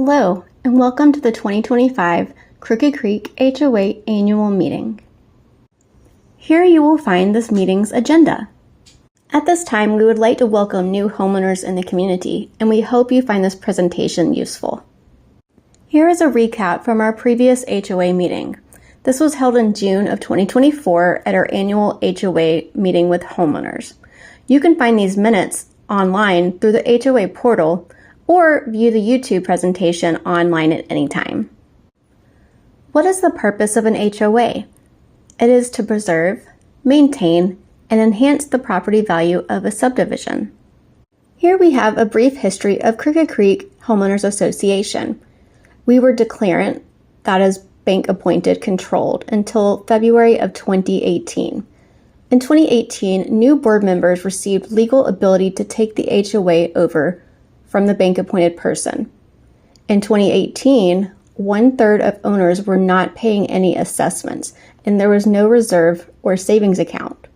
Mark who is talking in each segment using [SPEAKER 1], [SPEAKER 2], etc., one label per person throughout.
[SPEAKER 1] Hello, and welcome to the 2025 Crooked Creek HOA Annual Meeting. Here you will find this meeting's agenda. At this time, we would like to welcome new homeowners in the community, and we hope you find this presentation useful. Here is a recap from our previous HOA meeting. This was held in June of 2024 at our annual HOA meeting with homeowners. You can find these minutes online through the HOA portal or view the YouTube presentation online at any time. What is the purpose of an HOA? It is to preserve, maintain, and enhance the property value of a subdivision. Here we have a brief history of Crooked Creek Homeowners Association. We were declarant, that is bank-appointed controlled, until February of 2018. In 2018, new board members received legal ability to take the HOA over from the bank-appointed person. In 2018, 1/3 of owners were not paying any assessments, and there was no reserve or savings account.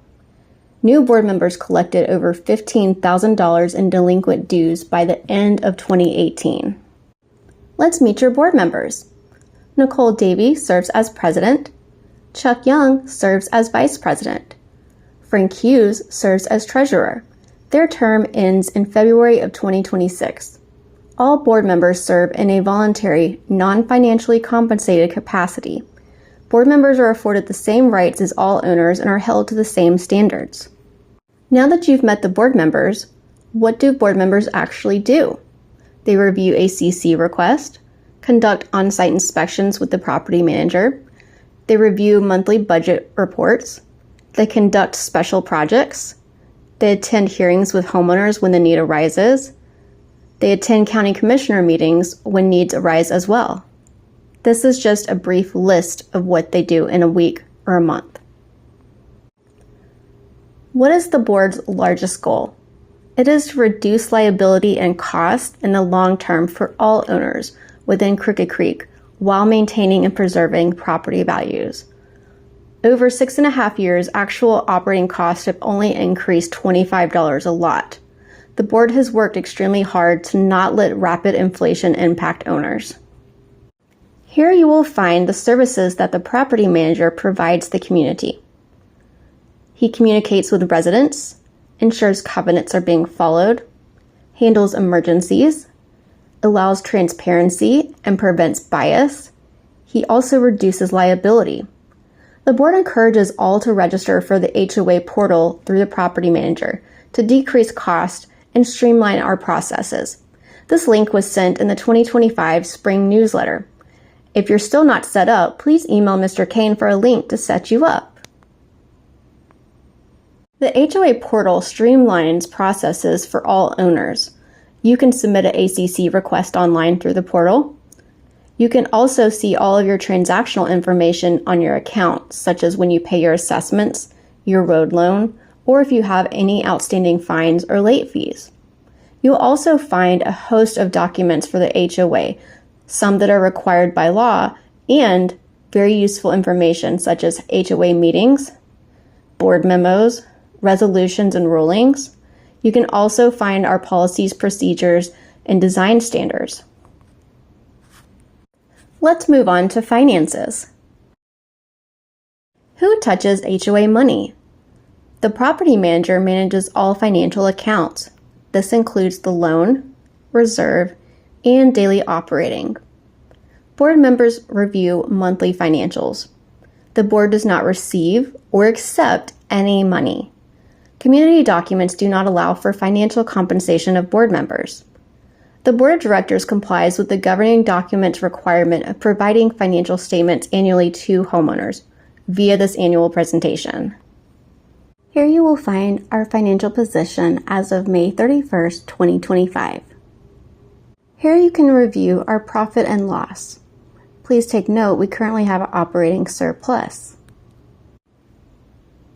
[SPEAKER 1] New board members collected over $15,000 in delinquent dues by the end of 2018. Let's meet your board members. Nicole Davey serves as president. Chuck Young serves as vice president. Frank Hughes serves as treasurer. Their term ends in February of 2026. All board members serve in a voluntary, non-financially compensated capacity. Board members are afforded the same rights as all owners and are held to the same standards. Now that you've met the board members, what do board members actually do? They review a CC request, conduct on-site inspections with the property manager, they review monthly budget reports, they conduct special projects, they attend hearings with homeowners when the need arises. They attend county commissioner meetings when needs arise as well. This is just a brief list of what they do in a week or a month. What is the board's largest goal? It is to reduce liability and cost in the long term for all owners within Crooked Creek while maintaining and preserving property values. Over 6.5 years, actual operating costs have only increased $25 a lot. The board has worked extremely hard to not let rapid inflation impact owners. Here you will find the services that the property manager provides the community. He communicates with residents, ensures covenants are being followed, handles emergencies, allows transparency and prevents bias. He also reduces liability. The board encourages all to register for the HOA portal through the property manager to decrease cost and streamline our processes. This link was sent in the 2025 spring newsletter. If you're still not set up, please email Mr. Kane for a link to set you up. The HOA portal streamlines processes for all owners. You can submit an ACC request online through the portal. You can also see all of your transactional information on your account, such as when you pay your assessments, your road loan, or if you have any outstanding fines or late fees. You'll also find a host of documents for the HOA, some that are required by law, and very useful information such as HOA meetings, board memos, resolutions and rulings. You can also find our policies, procedures, and design standards. Let's move on to finances. Who touches HOA money? The property manager manages all financial accounts. This includes the loan, reserve, and daily operating. Board members review monthly financials. The board does not receive or accept any money. Community documents do not allow for financial compensation of board members. The Board of Directors complies with the governing documents requirement of providing financial statements annually to homeowners via this annual presentation. Here you will find our financial position as of May 31st, 2025. Here you can review our profit and loss. Please take note we currently have an operating surplus.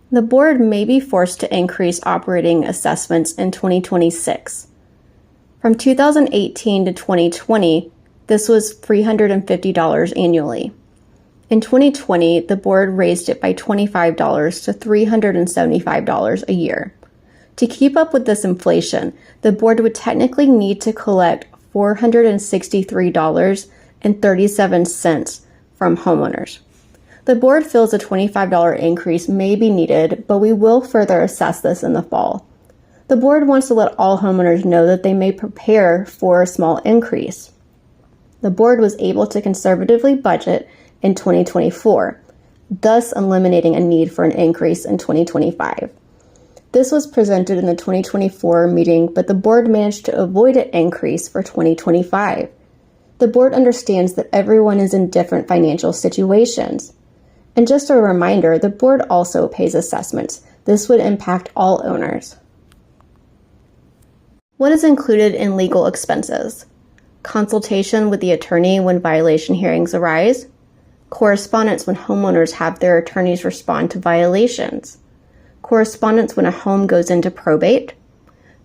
[SPEAKER 1] The board may be forced to increase operating assessments in 2026. From 2018 to 2020, this was $350 annually. In 2020, the board raised it by $25 to $375 a year. To keep up with this inflation, the board would technically need to collect $463.37 from homeowners. The board feels a $25 increase may be needed, but we will further assess this in the fall. The board wants to let all homeowners know that they may prepare for a small increase. The board was able to conservatively budget in 2024, thus eliminating a need for an increase in 2025. This was presented in the 2024 meeting, but the board managed to avoid an increase for 2025. The board understands that everyone is in different financial situations. And just a reminder, the board also pays assessments. This would impact all owners. What is included in legal expenses? Consultation with the attorney when violation hearings arise. Correspondence when homeowners have their attorneys respond to violations. Correspondence when a home goes into probate.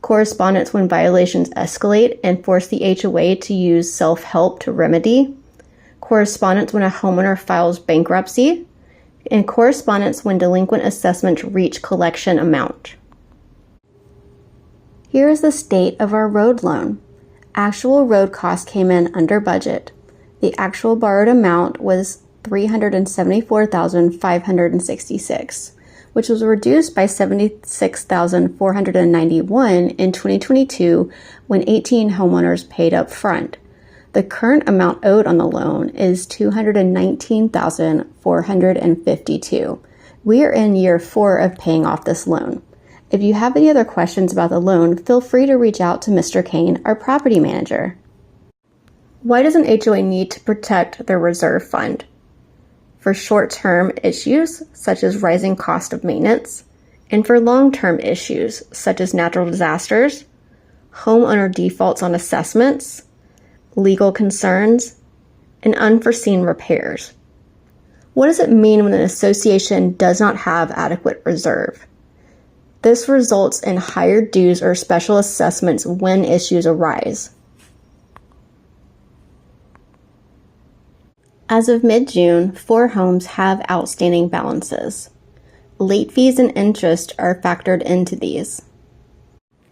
[SPEAKER 1] Correspondence when violations escalate and force the HOA to use self-help to remedy. Correspondence when a homeowner files bankruptcy. And correspondence when delinquent assessments reach collection amount. Here is the state of our road loan. Actual road costs came in under budget. The actual borrowed amount was $374,566, which was reduced by $76,491 in 2022 when 18 homeowners paid up front. The current amount owed on the loan is $219,452. We are in year 4 of paying off this loan. If you have any other questions about the loan, feel free to reach out to Mr. Kane, our property manager. Why does an HOA need to protect their reserve fund? For short-term issues, such as rising cost of maintenance, and for long-term issues, such as natural disasters, homeowner defaults on assessments, legal concerns, and unforeseen repairs. What does it mean when an association does not have adequate reserve? This results in higher dues or special assessments when issues arise. As of mid-June, 4 homes have outstanding balances. Late fees and interest are factored into these.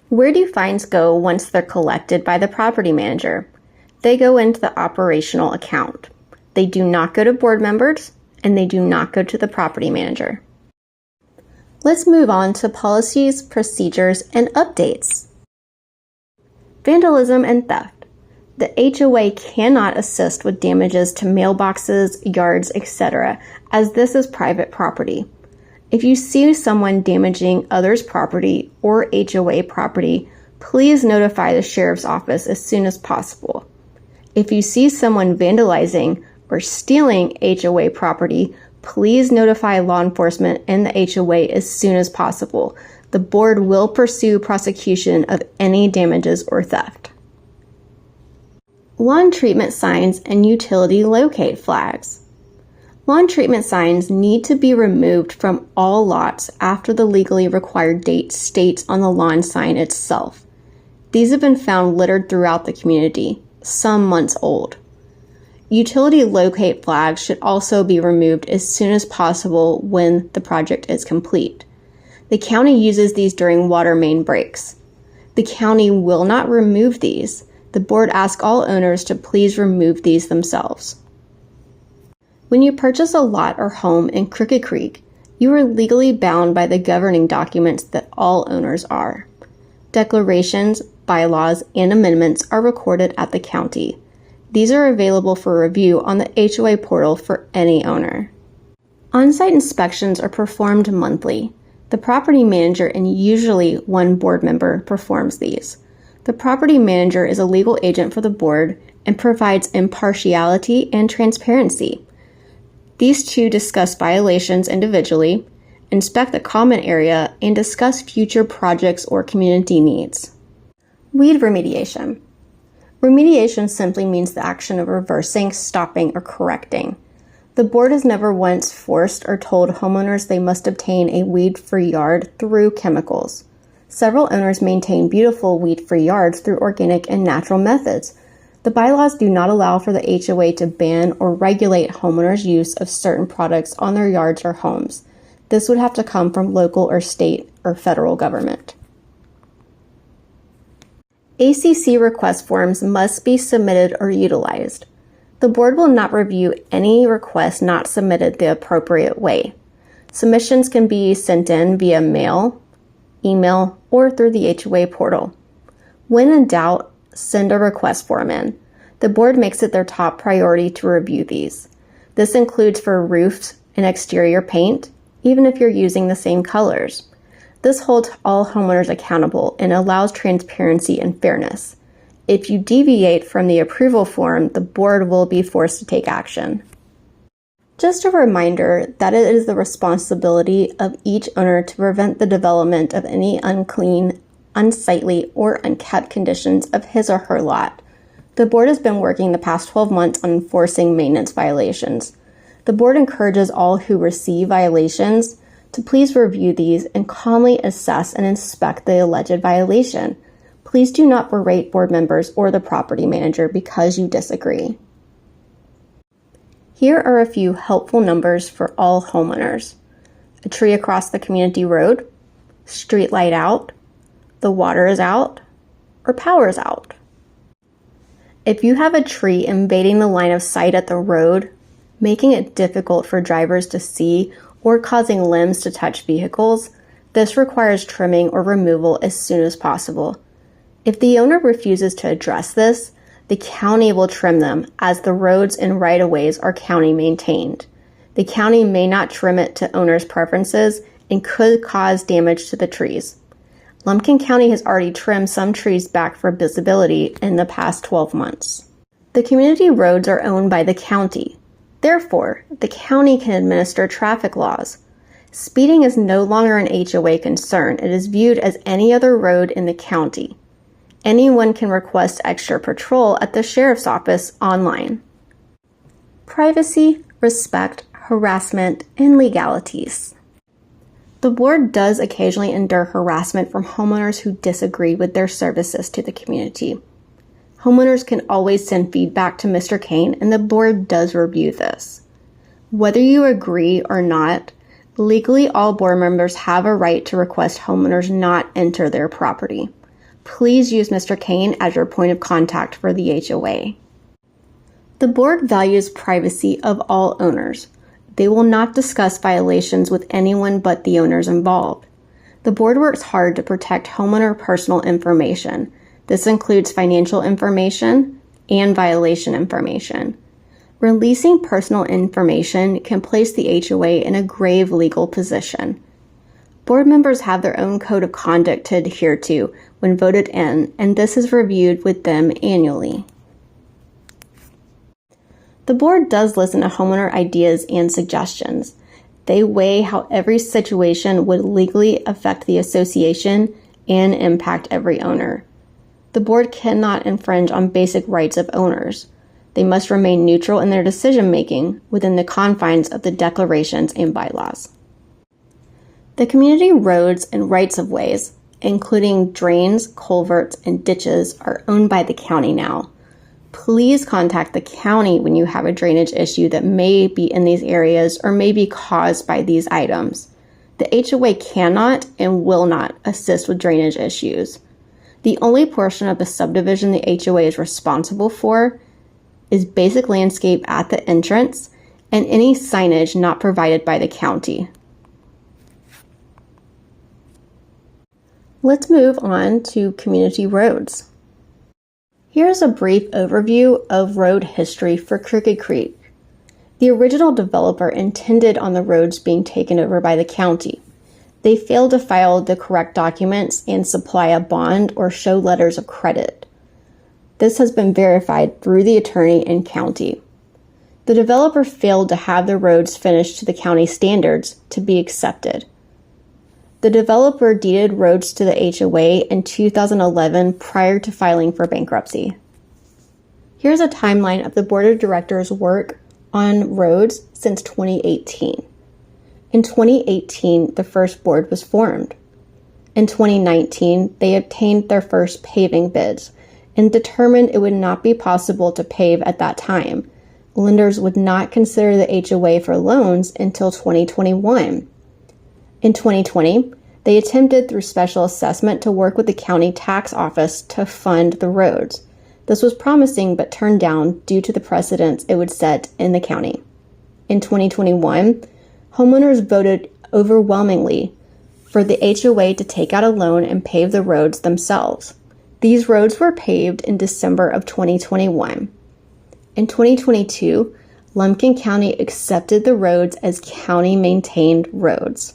[SPEAKER 1] Where do fines go once they're collected by the property manager? They go into the operational account. They do not go to board members, and they do not go to the property manager. Let's move on to policies, procedures, and updates. Vandalism and theft. The HOA cannot assist with damages to mailboxes, yards, etc., as this is private property. If you see someone damaging others' property or HOA property, please notify the sheriff's office as soon as possible. If you see someone vandalizing or stealing HOA property, please notify law enforcement and the HOA as soon as possible. The board will pursue prosecution of any damages or theft. Lawn treatment signs and utility locate flags. Lawn treatment signs need to be removed from all lots after the legally required date states on the lawn sign itself. These have been found littered throughout the community, some months old. Utility locate flags should also be removed as soon as possible when the project is complete. The county uses these during water main breaks. The county will not remove these. The board asks all owners to please remove these themselves. When you purchase a lot or home in Crooked Creek, you are legally bound by the governing documents that all owners are. Declarations, bylaws, and amendments are recorded at the county. These are available for review on the HOA portal for any owner. On-site inspections are performed monthly. The property manager and usually one board member performs these. The property manager is a legal agent for the board and provides impartiality and transparency. These two discuss violations individually, inspect the common area, and discuss future projects or community needs. Weed remediation. Remediation simply means the action of reversing, stopping, or correcting. The board has never once forced or told homeowners they must obtain a weed-free yard through chemicals. Several owners maintain beautiful weed-free yards through organic and natural methods. The bylaws do not allow for the HOA to ban or regulate homeowners' use of certain products on their yards or homes. This would have to come from local or state or federal government. ACC request forms must be submitted or utilized. The board will not review any request not submitted the appropriate way. Submissions can be sent in via mail, email, or through the HOA portal. When in doubt, send a request form in. The board makes it their top priority to review these. This includes for roofs and exterior paint, even if you're using the same colors. This holds all homeowners accountable and allows transparency and fairness. If you deviate from the approval form, the board will be forced to take action. Just a reminder that it is the responsibility of each owner to prevent the development of any unclean, unsightly, or unkept conditions of his or her lot. The board has been working the past 12 months on enforcing maintenance violations. The board encourages all who receive violations to please review these and calmly assess and inspect the alleged violation. Please do not berate board members or the property manager because you disagree. Here are a few helpful numbers for all homeowners. A tree across the community road, street light out, the water is out, or power is out. If you have a tree invading the line of sight at the road, making it difficult for drivers to see or causing limbs to touch vehicles, this requires trimming or removal as soon as possible. If the owner refuses to address this, the county will trim them as the roads and right-of-ways are county maintained. The county may not trim it to owners' preferences and could cause damage to the trees. Lumpkin County has already trimmed some trees back for visibility in the past 12 months. The community roads are owned by the county. Therefore, the county can administer traffic laws. Speeding is no longer an HOA concern. It is viewed as any other road in the county. Anyone can request extra patrol at the sheriff's office online. Privacy, respect, harassment, and legalities. The board does occasionally endure harassment from homeowners who disagree with their services to the community. Homeowners can always send feedback to Mr. Kane, and the board does review this. Whether you agree or not, legally all board members have a right to request homeowners not enter their property. Please use Mr. Kane as your point of contact for the HOA. The board values privacy of all owners. They will not discuss violations with anyone but the owners involved. The board works hard to protect homeowner personal information. This includes financial information and violation information. Releasing personal information can place the HOA in a grave legal position. Board members have their own code of conduct to adhere to when voted in, and this is reviewed with them annually. The board does listen to homeowner ideas and suggestions. They weigh how every situation would legally affect the association and impact every owner. The board cannot infringe on basic rights of owners. They must remain neutral in their decision-making within the confines of the declarations and bylaws. The community roads and rights-of-ways, including drains, culverts, and ditches, are owned by the county now. Please contact the county when you have a drainage issue that may be in these areas or may be caused by these items. The HOA cannot and will not assist with drainage issues. The only portion of the subdivision the HOA is responsible for is basic landscape at the entrance and any signage not provided by the county. Let's move on to community roads. Here's a brief overview of road history for Crooked Creek. The original developer intended on the roads being taken over by the county. They failed to file the correct documents and supply a bond or show letters of credit. This has been verified through the attorney and county. The developer failed to have the roads finished to the county standards to be accepted. The developer deeded roads to the HOA in 2011 prior to filing for bankruptcy. Here's a timeline of the Board of Directors' work on roads since 2018. In 2018, the first board was formed. In 2019, they obtained their first paving bids and determined it would not be possible to pave at that time. Lenders would not consider the HOA for loans until 2021. In 2020, They attempted through special assessment to work with the county tax office to fund the roads. This was promising but turned down due to the precedents it would set in the county. In 2021, homeowners voted overwhelmingly for the HOA to take out a loan and pave the roads themselves. These roads were paved in December of 2021. In 2022, Lumpkin County accepted the roads as county-maintained roads.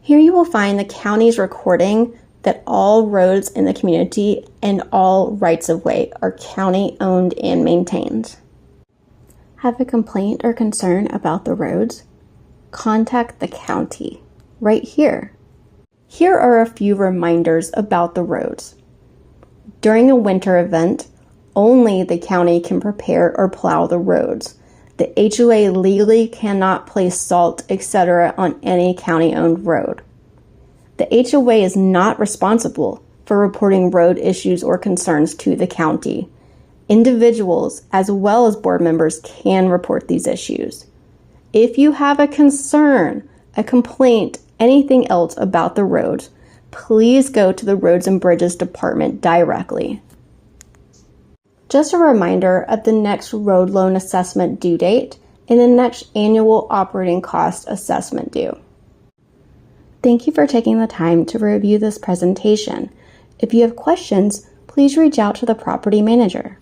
[SPEAKER 1] Here you will find the county's recording that all roads in the community and all rights-of-way are county-owned and maintained. Have a complaint or concern about the roads? Contact the county right here. Here are a few reminders about the roads. During a winter event, only the county can prepare or plow the roads. The HOA legally cannot place salt, etc. on any county-owned road. The HOA is not responsible for reporting road issues or concerns to the county. Individuals, as well as board members, can report these issues. If you have a concern, a complaint, anything else about the roads, please go to the Roads and Bridges Department directly. Just a reminder of the next road loan assessment due date and the next annual operating cost assessment due. Thank you for taking the time to review this presentation. If you have questions, please reach out to the property manager.